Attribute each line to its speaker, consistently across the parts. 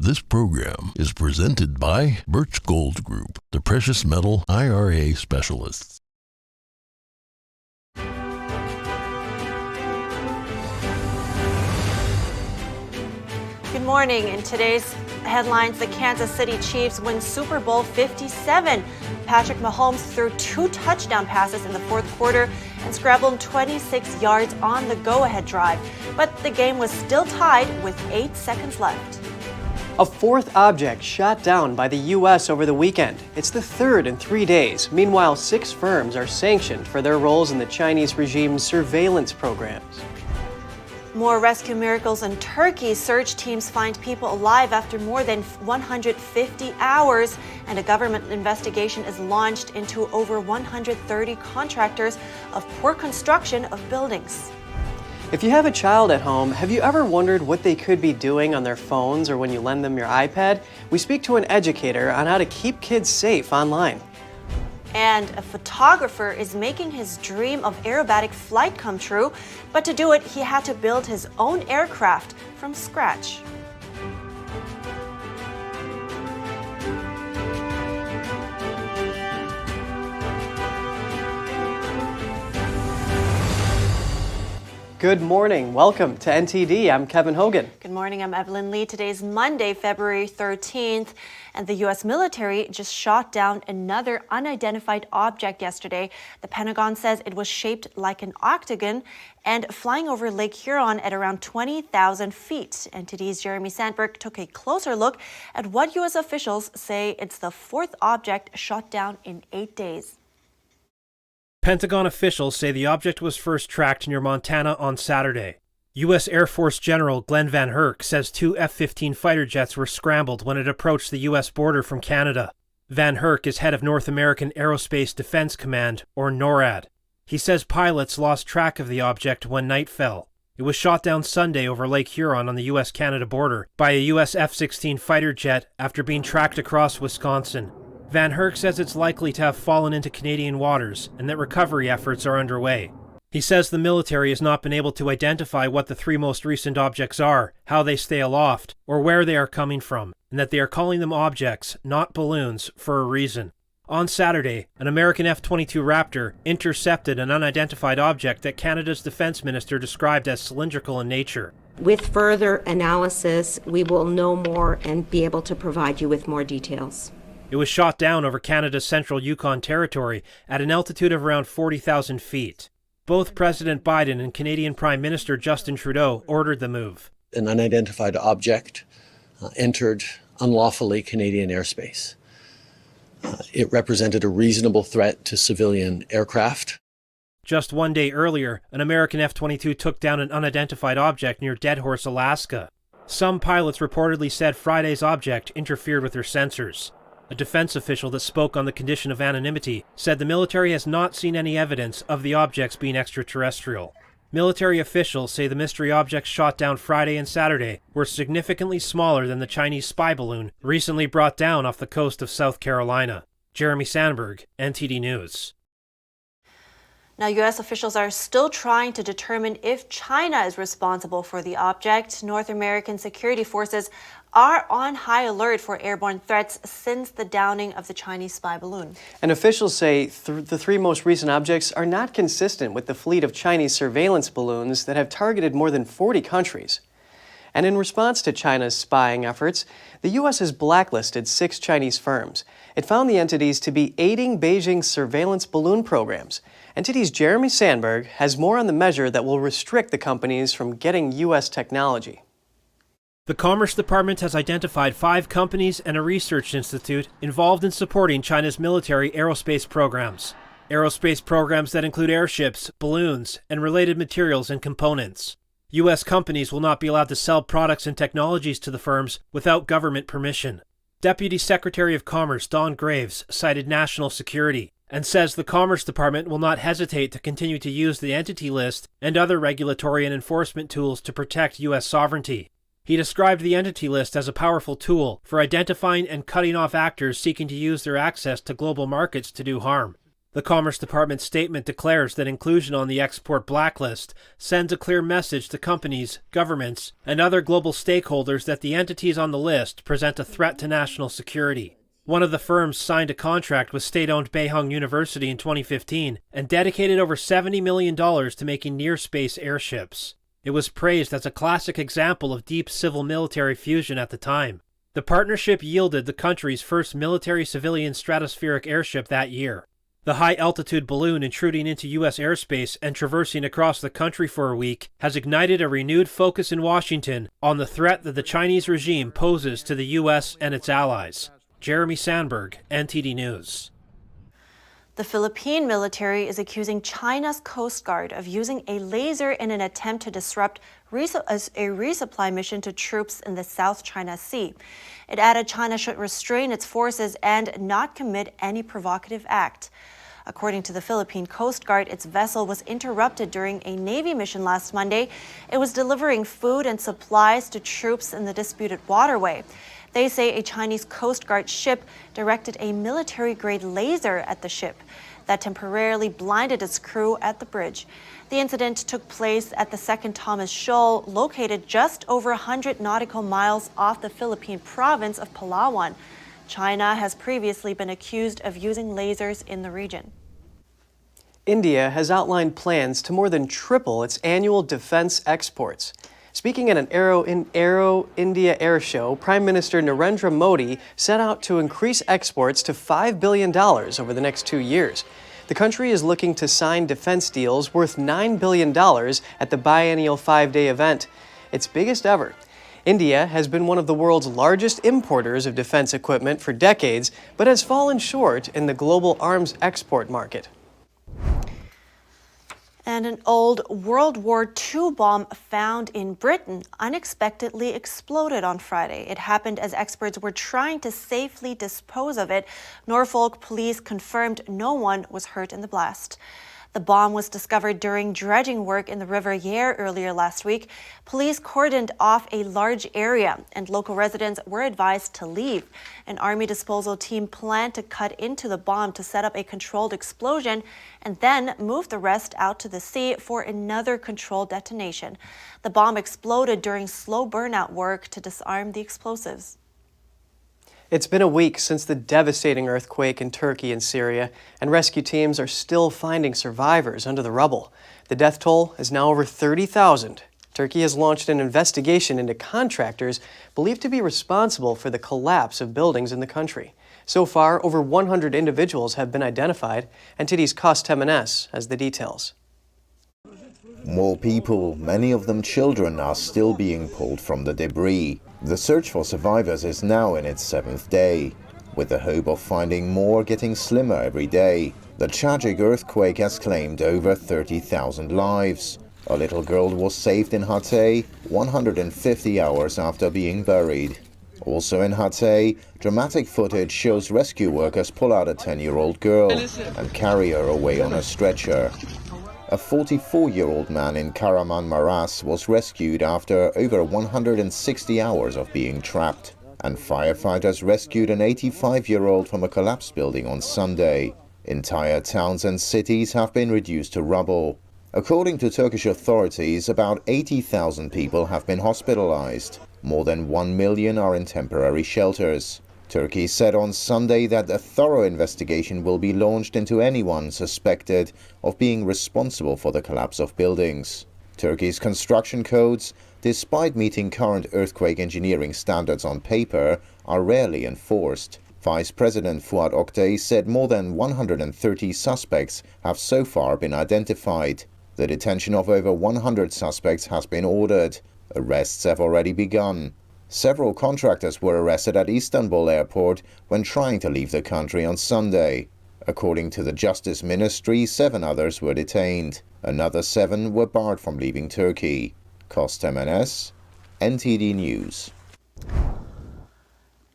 Speaker 1: This program is presented by Birch Gold Group, the precious metal IRA specialists.
Speaker 2: Good morning. In today's headlines, the Kansas City Chiefs win Super Bowl 57. Patrick Mahomes threw 2 touchdown passes in the fourth quarter and scrambled 26 yards on the go-ahead drive. But the game was still tied with 8 seconds left.
Speaker 3: A fourth object shot down by the U.S. over the weekend. It's the third in 3 days. Meanwhile, 6 firms are sanctioned for their roles in the Chinese regime's surveillance programs.
Speaker 2: More rescue miracles in Turkey. Search teams find people alive after more than 150 hours, and a government investigation is launched into over 130 contractors of poor construction of buildings.
Speaker 3: If you have a child at home, have you ever wondered what they could be doing on their phones or when you lend them your iPad? We speak to an educator on how to keep kids safe online.
Speaker 2: And a photographer is making his dream of aerobatic flight come true, but to do it, he had to build his own aircraft from scratch.
Speaker 3: Good morning. Welcome to NTD. I'm Kevin Hogan.
Speaker 2: Good morning. I'm Evelyn Lee. Today's Monday, February 13th, and the U.S. military just shot down another unidentified object yesterday. The Pentagon says it was shaped like an octagon and flying over Lake Huron at around 20,000 feet. NTD's Jeremy Sandberg took a closer look at what U.S. officials say it's the fourth object shot down in 8 days.
Speaker 4: Pentagon officials say the object was first tracked near Montana on Saturday. U.S. Air Force General Glenn Van Herk says 2 F-15 fighter jets were scrambled when it approached the U.S. border from Canada. Van Herk is head of North American Aerospace Defense Command, or NORAD. He says pilots lost track of the object when night fell. It was shot down Sunday over Lake Huron on the U.S.-Canada border by a U.S. F-16 fighter jet after being tracked across Wisconsin. Van Herk says it's likely to have fallen into Canadian waters and that recovery efforts are underway. He says the military has not been able to identify what the 3 most recent objects are, how they stay aloft, or where they are coming from, and that they are calling them objects, not balloons, for a reason. On Saturday, an American F-22 Raptor intercepted an unidentified object that Canada's defense minister described as cylindrical in nature.
Speaker 5: With further analysis, we will know more and be able to provide you with more details.
Speaker 4: It was shot down over Canada's central Yukon territory at an altitude of around 40,000 feet. Both President Biden and Canadian Prime Minister Justin Trudeau ordered the move.
Speaker 6: An unidentified object entered unlawfully Canadian airspace. It represented a reasonable threat to civilian aircraft.
Speaker 4: Just 1 day earlier, an American F-22 took down an unidentified object near Deadhorse, Alaska. Some pilots reportedly said Friday's object interfered with their sensors. A defense official that spoke on the condition of anonymity said the military has not seen any evidence of the objects being extraterrestrial. Military officials say the mystery objects shot down Friday and Saturday were significantly smaller than the Chinese spy balloon recently brought down off the coast of South Carolina. Jeremy Sandberg, NTD News.
Speaker 2: Now, U.S. officials are still trying to determine if China is responsible for the object. North American security forces are on high alert for airborne threats since the downing of the Chinese spy balloon. And
Speaker 3: officials say the 3 most recent objects are not consistent with the fleet of Chinese surveillance balloons that have targeted more than 40 countries. And in response to China's spying efforts, the U.S. has blacklisted 6 Chinese firms. It found the entities to be aiding Beijing's surveillance balloon programs. NTD's Jeremy Sandberg has more on the measure that will restrict the companies from getting U.S. technology.
Speaker 4: The Commerce Department has identified 5 companies and a research institute involved in supporting China's military aerospace programs. Aerospace programs that include airships, balloons, and related materials and components. U.S. companies will not be allowed to sell products and technologies to the firms without government permission. Deputy Secretary of Commerce Don Graves cited national security and says the Commerce Department will not hesitate to continue to use the entity list and other regulatory and enforcement tools to protect U.S. sovereignty. He described the entity list as a powerful tool for identifying and cutting off actors seeking to use their access to global markets to do harm. The Commerce Department statement declares that inclusion on the export blacklist sends a clear message to companies, governments, and other global stakeholders that the entities on the list present a threat to national security. One of the firms signed a contract with state-owned Beihang University in 2015 and dedicated over $70 million to making near-space airships. It was praised as a classic example of deep civil-military fusion at the time. The partnership yielded the country's first military-civilian stratospheric airship that year. The high-altitude balloon intruding into U.S. airspace and traversing across the country for a week has ignited a renewed focus in Washington on the threat that the Chinese regime poses to the U.S. and its allies. Jeremy Sandberg, NTD News.
Speaker 2: The Philippine military is accusing China's Coast Guard of using a laser in an attempt to disrupt a resupply mission to troops in the South China Sea. It added China should restrain its forces and not commit any provocative act. According to the Philippine Coast Guard, its vessel was interrupted during a Navy mission last Monday. It was delivering food and supplies to troops in the disputed waterway. They say a Chinese Coast Guard ship directed a military-grade laser at the ship that temporarily blinded its crew at the bridge. The incident took place at the Second Thomas Shoal, located just over 100 nautical miles off the Philippine province of Palawan. China has previously been accused of using lasers in the region.
Speaker 3: India has outlined plans to more than triple its annual defense exports. Speaking at an Aero India Air Show, Prime Minister Narendra Modi set out to increase exports to $5 billion over the next 2 years. The country is looking to sign defense deals worth $9 billion at the biennial 5-day event, its biggest ever. India has been one of the world's largest importers of defense equipment for decades, but has fallen short in the global arms export market.
Speaker 2: And an old World War II bomb found in Britain unexpectedly exploded on Friday. It happened as experts were trying to safely dispose of it. Norfolk police confirmed no one was hurt in the blast. The bomb was discovered during dredging work in the River Yare earlier last week. Police cordoned off a large area, and local residents were advised to leave. An army disposal team planned to cut into the bomb to set up a controlled explosion and then move the rest out to the sea for another controlled detonation. The bomb exploded during slow burnout work to disarm the explosives.
Speaker 3: It's been a week since the devastating earthquake in Turkey and Syria, and rescue teams are still finding survivors under the rubble. The death toll is now over 30,000. Turkey has launched an investigation into contractors believed to be responsible for the collapse of buildings in the country. So far, over 100 individuals have been identified. NTD's Cost Temenes has the details.
Speaker 7: More people, many of them children, are still being pulled from the debris. The search for survivors is now in its 7th day, with the hope of finding more getting slimmer every day. The tragic earthquake has claimed over 30,000 lives. A little girl was saved in Hatay 150 hours after being buried. Also in Hatay, dramatic footage shows rescue workers pull out a 10-year-old girl and carry her away on a stretcher. A 44-year-old man in Kahramanmaraş was rescued after over 160 hours of being trapped, and firefighters rescued an 85-year-old from a collapsed building on Sunday. Entire towns and cities have been reduced to rubble. According to Turkish authorities, about 80,000 people have been hospitalized. More than 1 million are in temporary shelters. Turkey said on Sunday that a thorough investigation will be launched into anyone suspected of being responsible for the collapse of buildings. Turkey's construction codes, despite meeting current earthquake engineering standards on paper, are rarely enforced. Vice President Fuat Oktay said more than 130 suspects have so far been identified. The detention of over 100 suspects has been ordered. Arrests have already begun. Several contractors were arrested at Istanbul airport when trying to leave the country on Sunday. According to the Justice Ministry, 7 others were detained. Another 7 were barred from leaving Turkey. Cost Temenes, NTD News.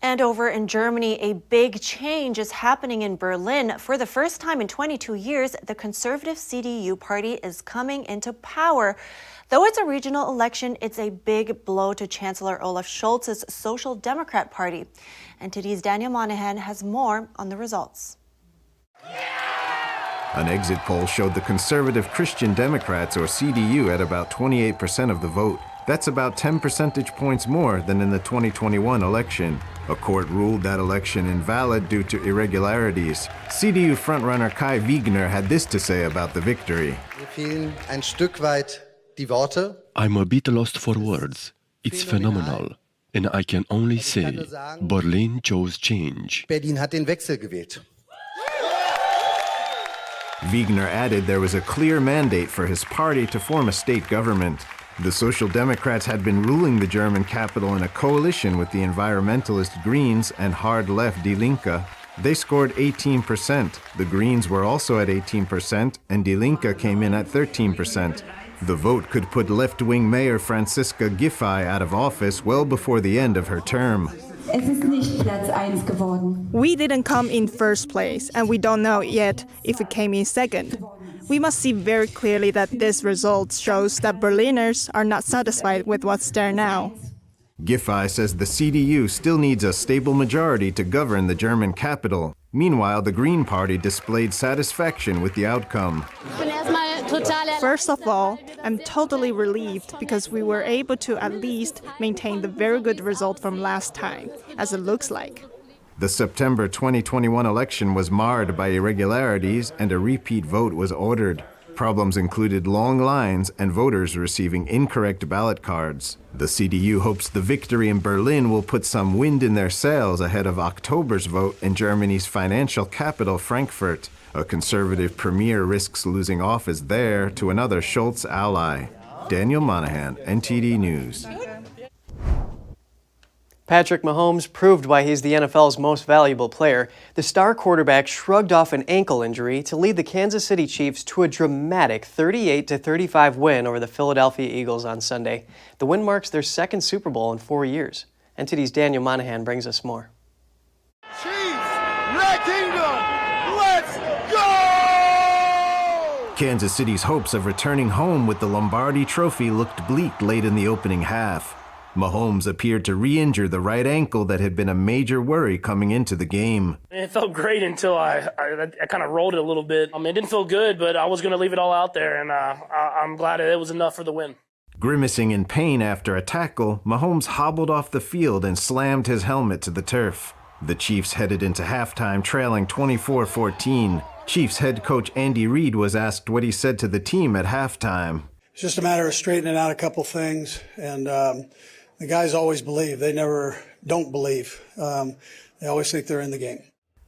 Speaker 2: And over in Germany, a big change is happening in Berlin. For the first time in 22 years, the conservative CDU party is coming into power. Though it's a regional election, it's a big blow to Chancellor Olaf Scholz's Social Democrat Party. NTD's Daniel Monahan has more on the results.
Speaker 8: An exit poll showed the conservative Christian Democrats, or CDU, at about 28% of the vote. That's about 10 percentage points more than in the 2021 election. A court ruled that election invalid due to irregularities. CDU frontrunner Kai Wegner had this to say about the victory.
Speaker 9: I'm a bit lost for words. It's phenomenal. And I can only say, Berlin chose change.
Speaker 8: Wegner added there was a clear mandate for his party to form a state government. The Social Democrats had been ruling the German capital in a coalition with the environmentalist Greens and hard-left Die Linke. They scored 18%. The Greens were also at 18%, and Die Linke came in at 13%. The vote could put left-wing Mayor Franziska Giffey out of office well before the end of her term.
Speaker 10: We didn't come in first place, and we don't know yet if it came in second. We must see very clearly that this result shows that Berliners are not satisfied with what's there now.
Speaker 8: Giffey says the CDU still needs a stable majority to govern the German capital. Meanwhile, the Green Party displayed satisfaction with the outcome.
Speaker 10: First of all, I'm totally relieved because we were able to at least maintain the very good result from last time, as it looks like.
Speaker 8: The September 2021 election was marred by irregularities and a repeat vote was ordered. Problems included long lines and voters receiving incorrect ballot cards. The CDU hopes the victory in Berlin will put some wind in their sails ahead of October's vote in Germany's financial capital, Frankfurt. A conservative premier risks losing office there to another Schultz ally. Daniel Monahan, NTD News.
Speaker 3: Patrick Mahomes proved why he's the NFL's most valuable player. The star quarterback shrugged off an ankle injury to lead the Kansas City Chiefs to a dramatic 38-35 win over the Philadelphia Eagles on Sunday. The win marks their second Super Bowl in 4 years. NTD's Daniel Monahan brings us more.
Speaker 11: Chiefs, Red Kingdom, let's go!
Speaker 8: Kansas City's hopes of returning home with the Lombardi Trophy looked bleak late in the opening half. Mahomes appeared to re-injure the right ankle that had been a major worry coming into the game.
Speaker 12: It felt great until I kind of rolled it a little bit. It didn't feel good, but I was going to leave it all out there, and I'm glad it was enough for the win.
Speaker 8: Grimacing in pain after a tackle, Mahomes hobbled off the field and slammed his helmet to the turf. The Chiefs headed into halftime trailing 24-14. Chiefs head coach Andy Reid was asked what he said to the team at halftime.
Speaker 13: It's just a matter of straightening out a couple things, and the guys always believe. They never don't believe. They always think they're in the game.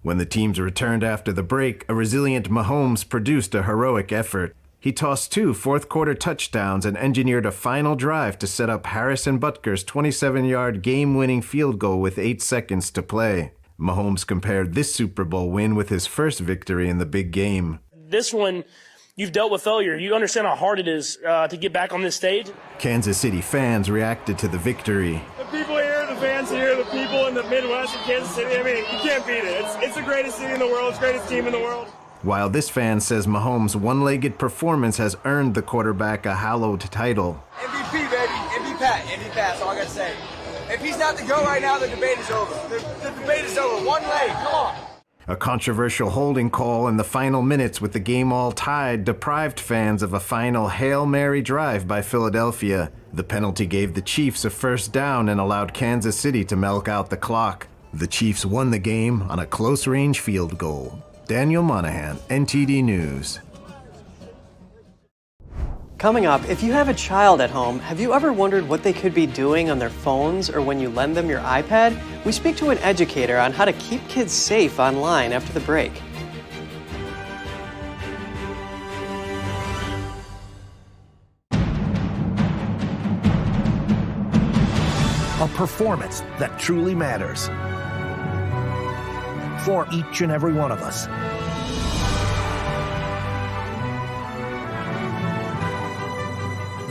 Speaker 8: When the teams returned after the break, a resilient Mahomes produced a heroic effort. He tossed 2 fourth-quarter touchdowns and engineered a final drive to set up Harrison Butker's 27-yard game-winning field goal with 8 seconds to play. Mahomes compared this Super Bowl win with his first victory in the big game.
Speaker 12: This one, you've dealt with failure. You understand how hard it is to get back on this stage.
Speaker 8: Kansas City fans reacted to the victory.
Speaker 11: The people here, the fans here, the people in the Midwest in Kansas City, I mean, you can't beat it. It's the greatest city in the world. It's the greatest team in the world.
Speaker 8: While this fan says Mahomes' one-legged performance has earned the quarterback a hallowed title.
Speaker 11: MVP, baby. MVP Pat. MVP Pat. That's all I got to say. If he's not the GOAT right now, the debate is over. The debate is over. One leg. Come on.
Speaker 8: A controversial holding call in the final minutes with the game all tied deprived fans of a final Hail Mary drive by Philadelphia. The penalty gave the Chiefs a first down and allowed Kansas City to milk out the clock. The Chiefs won the game on a close-range field goal. Daniel Monahan, NTD News.
Speaker 3: Coming up, if you have a child at home, have you ever wondered what they could be doing on their phones or when you lend them your iPad? We speak to an educator on how to keep kids safe online after the break.
Speaker 14: A performance that truly matters for each and every one of us.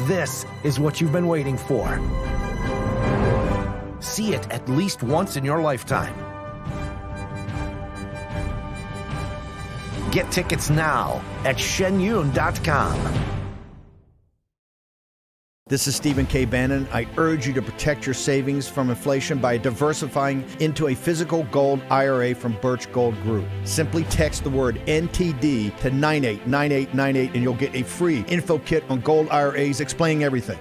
Speaker 14: This is what you've been waiting for. See it at least once in your lifetime. Get tickets now at shenyun.com.
Speaker 15: This is Stephen K. Bannon. I urge you to protect your savings from inflation by diversifying into a physical gold IRA from Birch Gold Group. Simply text the word NTD to 989898 and you'll get a free info kit on gold IRAs explaining everything.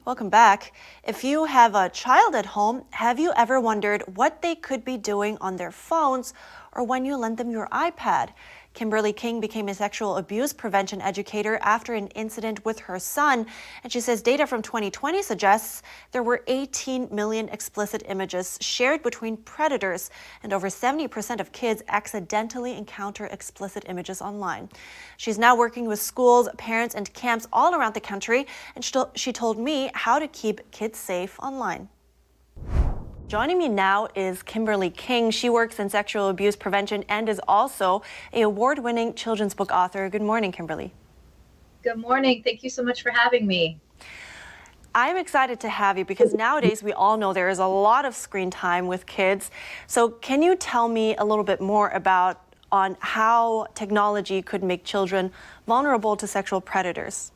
Speaker 2: Welcome back. If you have a child at home, have you ever wondered what they could be doing on their phones or when you lend them your iPad? Kimberly King became a sexual abuse prevention educator after an incident with her son, and she says data from 2020 suggests there were 18 million explicit images shared between predators, and over 70% of kids accidentally encounter explicit images online. She's now working with schools, parents, and camps all around the country, and she told me how to keep kids safe online. Joining me now is Kimberly King. She works in sexual abuse prevention and is also an award-winning children's book author. Good morning, Kimberly.
Speaker 16: Good morning. Thank you so much for having me.
Speaker 2: I'm excited to have you because nowadays we all know there is a lot of screen time with kids. So can you tell me a little bit more about on how technology could make children vulnerable to sexual predators?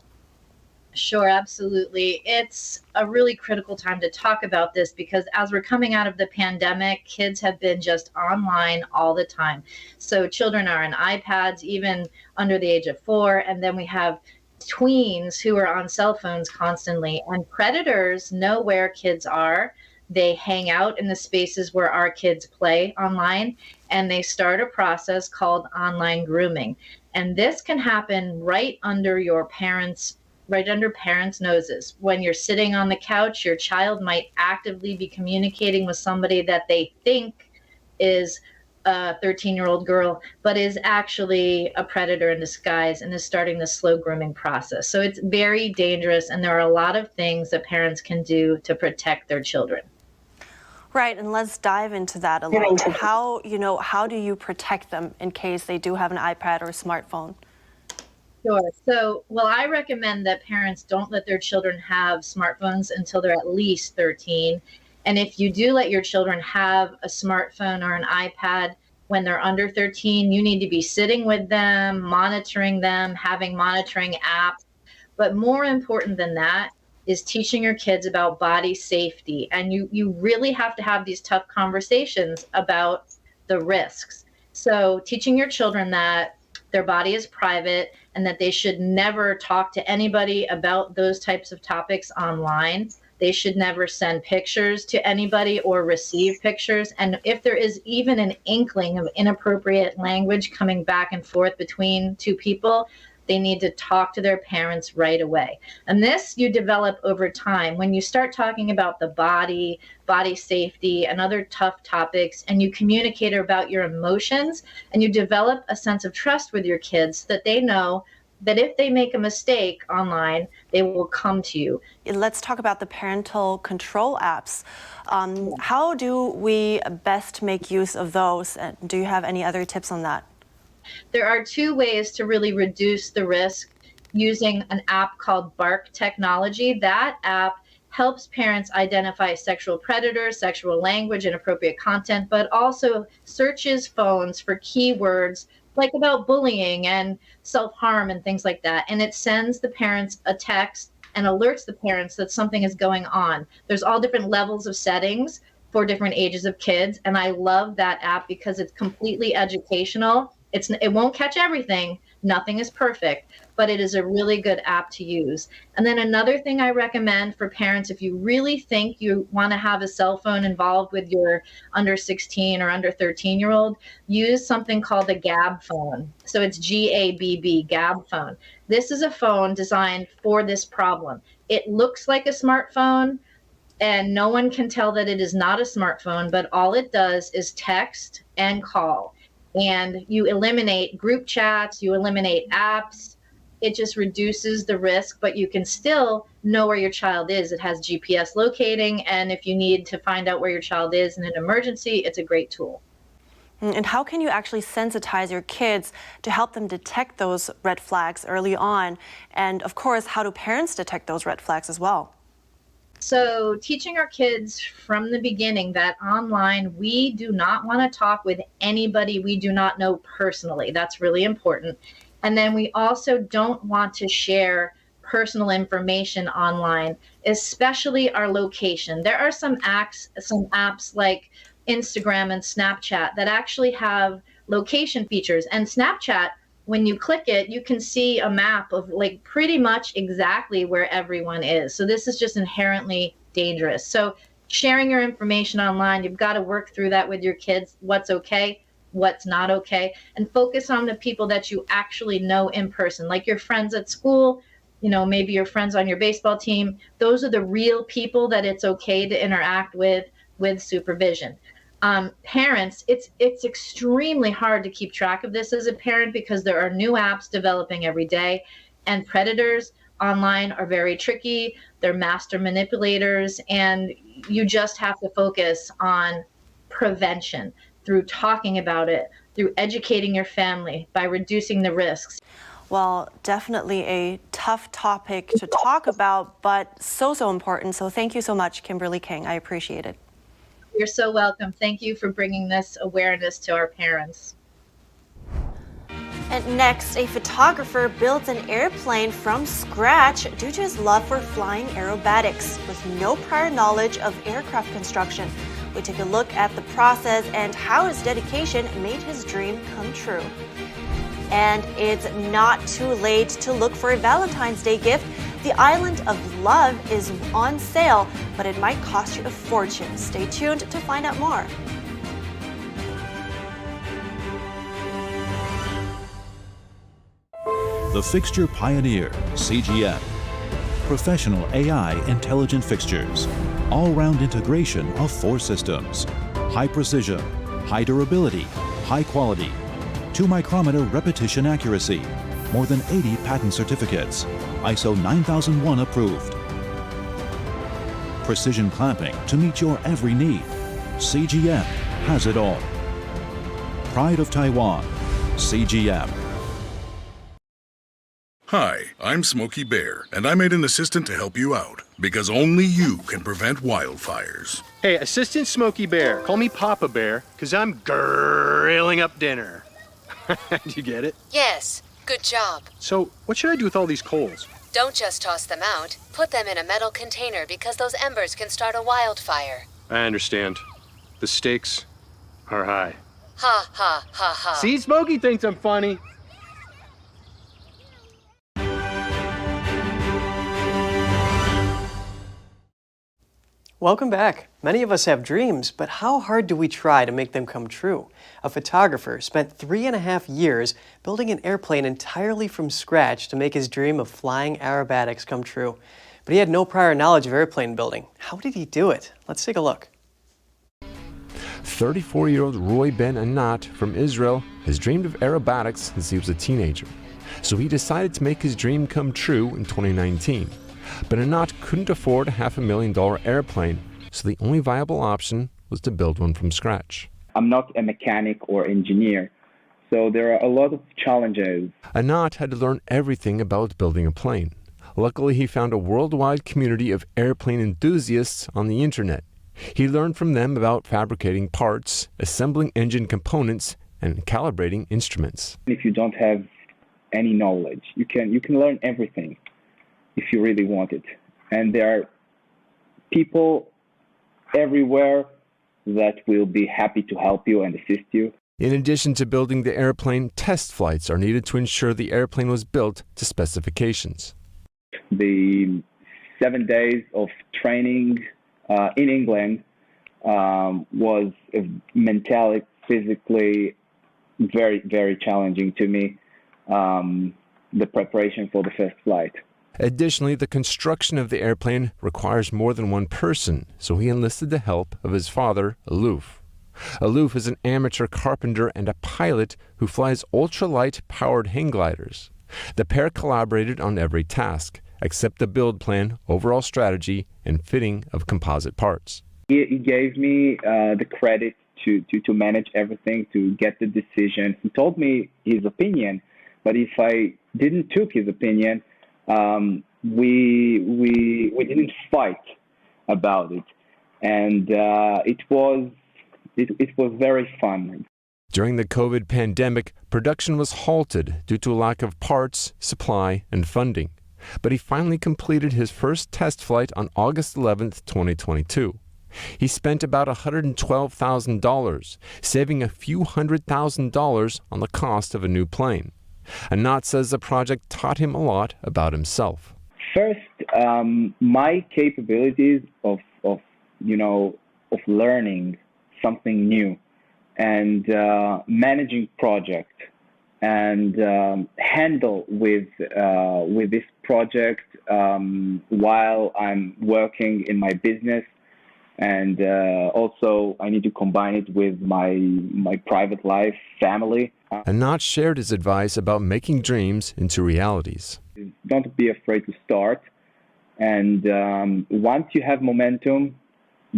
Speaker 16: Sure, absolutely. It's a really critical time to talk about this because as we're coming out of the pandemic, kids have been just online all the time. So children are on iPads, even under the age of 4, and then we have tweens who are on cell phones constantly. And predators know where kids are. They hang out in the spaces where our kids play online, and they start a process called online grooming. And this can happen right under parents' noses. When you're sitting on the couch, your child might actively be communicating with somebody that they think is a 13-year-old girl, but is actually a predator in disguise and is starting the slow grooming process. So it's very dangerous, and there are a lot of things that parents can do to protect their children.
Speaker 2: Right, and let's dive into that a little. How do you protect them in case they do have an iPad or a smartphone?
Speaker 16: Sure. So, I recommend that parents don't let their children have smartphones until they're at least 13. And if you do let your children have a smartphone or an iPad when they're under 13, you need to be sitting with them, monitoring them, having monitoring apps. But more important than that is teaching your kids about body safety. And you really have to have these tough conversations about the risks. So teaching your children that their body is private and that they should never talk to anybody about those types of topics online. They should never send pictures to anybody or receive pictures. And if there is even an inkling of inappropriate language coming back and forth between two people, they need to talk to their parents right away. And this you develop over time. When you start talking about the body safety, and other tough topics, and you communicate about your emotions, and you develop a sense of trust with your kids that they know that if they make a mistake online, they will come to you.
Speaker 2: Let's talk about the parental control apps. How do we best make use of those? Do you have any other tips on that?
Speaker 16: There are 2 ways to really reduce the risk using an app called Bark Technology. That app helps parents identify sexual predators, sexual language, inappropriate content, but also searches phones for keywords like about bullying and self-harm and things like that. And it sends the parents a text and alerts the parents that something is going on. There's all different levels of settings for different ages of kids. And I love that app because it's completely educational. It won't catch everything. Nothing is perfect, but it is a really good app to use. And then another thing I recommend for parents, if you really think you want to have a cell phone involved with your under 16 or under 13-year-old, use something called a Gab phone. So it's GABB, Gab phone. This is a phone designed for this problem. It looks like a smartphone, and no one can tell that it is not a smartphone, but all it does is text and call. And you eliminate group chats, you eliminate apps. It just reduces the risk, but you can still know where your child is. It has GPS locating, and if you need to find out where your child is in an emergency, it's a great tool.
Speaker 2: And how can you actually sensitize your kids to help them detect those red flags early on? And of course, how do parents detect those red flags as well?
Speaker 16: So teaching our kids from the beginning that online, we do not want to talk with anybody we do not know personally. That's really important. And then we also don't want to share personal information online, especially our location. There are some apps like Instagram and Snapchat that actually have location features. And Snapchat, when you click it, you can see a map of like pretty much exactly where everyone is. So this is just inherently dangerous. So sharing your information online, you've got to work through that with your kids. What's okay, what's not okay, and focus on the people that you actually know in person, like your friends at school, maybe your friends on your baseball team. Those are the real people that it's okay to interact with supervision. Parents, it's extremely hard to keep track of this as a parent because there are new apps developing every day, and predators online are very tricky. They're master manipulators, and you just have to focus on prevention through talking about it, through educating your family, by reducing the risks.
Speaker 2: Well, definitely a tough topic to talk about, but so important. So thank you so much, Kimberly King. I appreciate it.
Speaker 16: You're so welcome. Thank you for bringing this awareness to our parents.
Speaker 2: And next, a photographer builds an airplane from scratch due to his love for flying aerobatics with no prior knowledge of aircraft construction. We take a look at the process and how his dedication made his dream come true. And it's not too late to look for a Valentine's Day gift. The Island of Love is on sale, but it might cost you a fortune. Stay tuned to find out more.
Speaker 17: The Fixture Pioneer, CGM. Professional AI intelligent fixtures. All-round integration of 4 systems. High precision, high durability, high quality. 2-micrometer repetition accuracy. More than 80 patent certificates. ISO 9001 approved. Precision clamping to meet your every need. CGM has it all. Pride of Taiwan. CGM.
Speaker 18: Hi, I'm Smokey Bear, and I made an assistant to help you out, because only you can prevent wildfires.
Speaker 19: Hey, Assistant Smokey Bear, call me Papa Bear, because I'm grilling up dinner. Do you get it?
Speaker 20: Yes, good job.
Speaker 19: So, what should I do with all these coals?
Speaker 20: Don't just toss them out. Put them in a metal container because those embers can start a wildfire.
Speaker 19: I understand. The stakes are high.
Speaker 20: Ha ha ha ha.
Speaker 19: See, Smokey thinks I'm funny.
Speaker 3: Welcome back. Many of us have dreams, but how hard do we try to make them come true? A photographer spent 3.5 years building an airplane entirely from scratch to make his dream of flying aerobatics come true. But he had no prior knowledge of airplane building. How did he do it? Let's take a look.
Speaker 21: 34-year-old Roy Ben Anat from Israel has dreamed of aerobatics since he was a teenager. So he decided to make his dream come true in 2019. But Anat couldn't afford a $500,000 airplane, so the only viable option was to build one from scratch.
Speaker 22: I'm not a mechanic or engineer, so there are a lot of challenges.
Speaker 21: Anat had to learn everything about building a plane. Luckily, he found a worldwide community of airplane enthusiasts on the internet. He learned from them about fabricating parts, assembling engine components, and calibrating instruments.
Speaker 22: If you don't have any knowledge, you can learn everything if you really want it. And there are people everywhere that will be happy to help you and assist you.
Speaker 21: In addition to building the airplane, test flights are needed to ensure the airplane was built to specifications.
Speaker 22: The 7 days of training in England was mentally, physically very, very challenging to me, the preparation for the first flight.
Speaker 21: Additionally, the construction of the airplane requires more than one person, so he enlisted the help of his father, Aloof. Aloof is an amateur carpenter and a pilot who flies ultralight-powered hang gliders. The pair collaborated on every task, except the build plan, overall strategy, and fitting of composite parts.
Speaker 22: He gave me the credit to manage everything, to get the decision. He told me his opinion, but if I didn't took his opinion, we didn't fight about it, and it was very fun.
Speaker 21: During the COVID pandemic, production was halted due to a lack of parts, supply, and funding. But he finally completed his first test flight on August 11th, 2022. He spent about $112,000, saving a few $100,000 on the cost of a new plane. Anat says the project taught him a lot about himself.
Speaker 22: First, my capabilities of learning something new and managing project and handle with this project while I'm working in my business, and also I need to combine it with my private life, family.
Speaker 21: Anat shared his advice about making dreams into realities.
Speaker 22: Don't be afraid to start, and once you have momentum,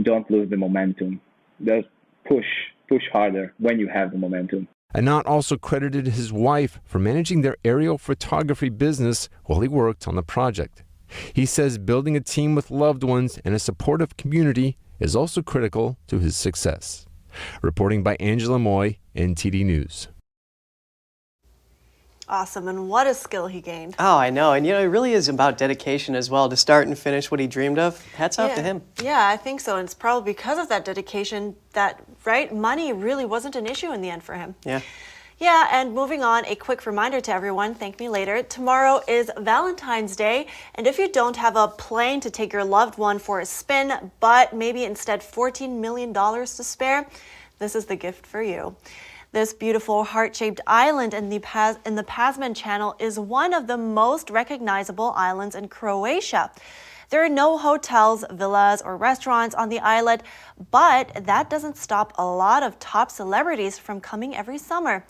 Speaker 22: don't lose the momentum. Just push harder when you have the momentum.
Speaker 21: Anat also credited his wife for managing their aerial photography business while he worked on the project. He says building a team with loved ones and a supportive community is also critical to his success. Reporting by Angela Moy, NTD News.
Speaker 2: Awesome, and what a skill he gained.
Speaker 3: Oh, I know, and it really is about dedication as well to start and finish what he dreamed of. Hats off to him.
Speaker 2: Yeah, I think so, and it's probably because of that dedication that, money really wasn't an issue in the end for him.
Speaker 3: Yeah.
Speaker 2: Yeah, and moving on, a quick reminder to everyone, thank me later. Tomorrow is Valentine's Day, and if you don't have a plane to take your loved one for a spin, but maybe instead $14 million to spare, this is the gift for you. This beautiful heart-shaped island in the Pasman Channel is one of the most recognizable islands in Croatia. There are no hotels, villas, or restaurants on the island, but that doesn't stop a lot of top celebrities from coming every summer.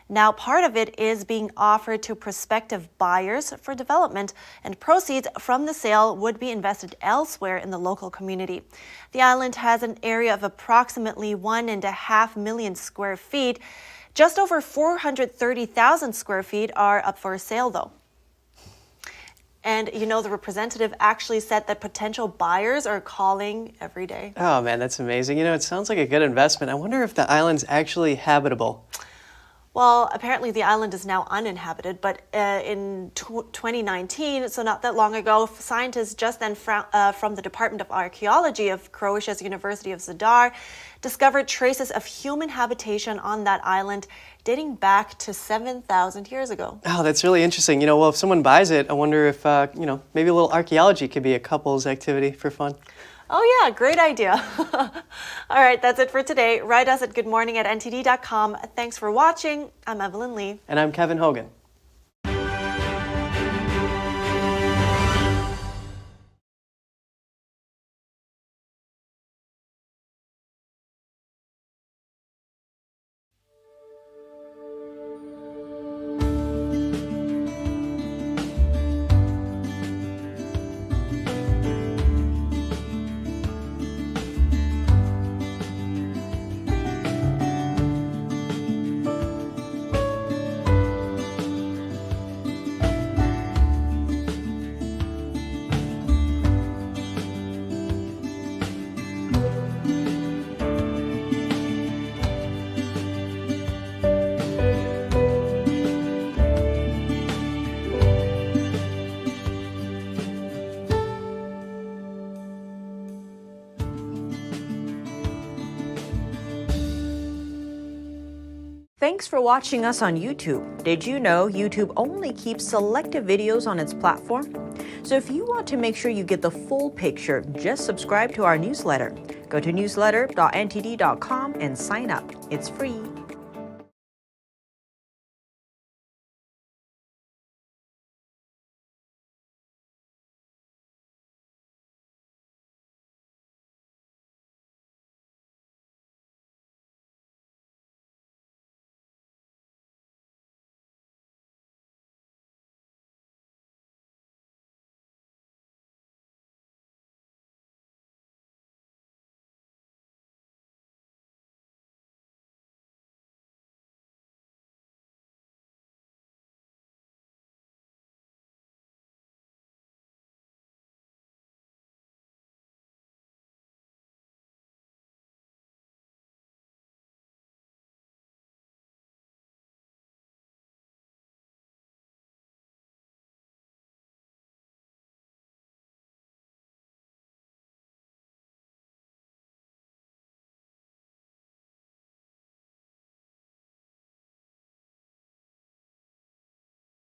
Speaker 2: Now, part of it is being offered to prospective buyers for development, and proceeds from the sale would be invested elsewhere in the local community. The island has an area of approximately 1.5 million square feet. Just over 430,000 square feet are up for sale, though. And the representative actually said that potential buyers are calling every day.
Speaker 3: Oh man, that's amazing. It sounds like a good investment. I wonder if the island's actually habitable.
Speaker 2: Well, apparently the island is now uninhabited, but in 2019, so not that long ago, scientists just then from the Department of Archaeology of Croatia's University of Zadar discovered traces of human habitation on that island dating back to 7,000 years ago.
Speaker 3: Oh, that's really interesting. Well, if someone buys it, I wonder if, maybe a little archaeology could be a couple's activity for fun.
Speaker 2: Oh yeah, great idea. All right, that's it for today. Write us at goodmorning@ntd.com. Thanks for watching. I'm Evelyn Lee.
Speaker 3: And I'm Kevin Hogan.
Speaker 1: Thanks for watching us on YouTube. Did you know YouTube only keeps selective videos on its platform? So if you want to make sure you get the full picture, just subscribe to our newsletter. Go to newsletter.ntd.com and sign up. It's free.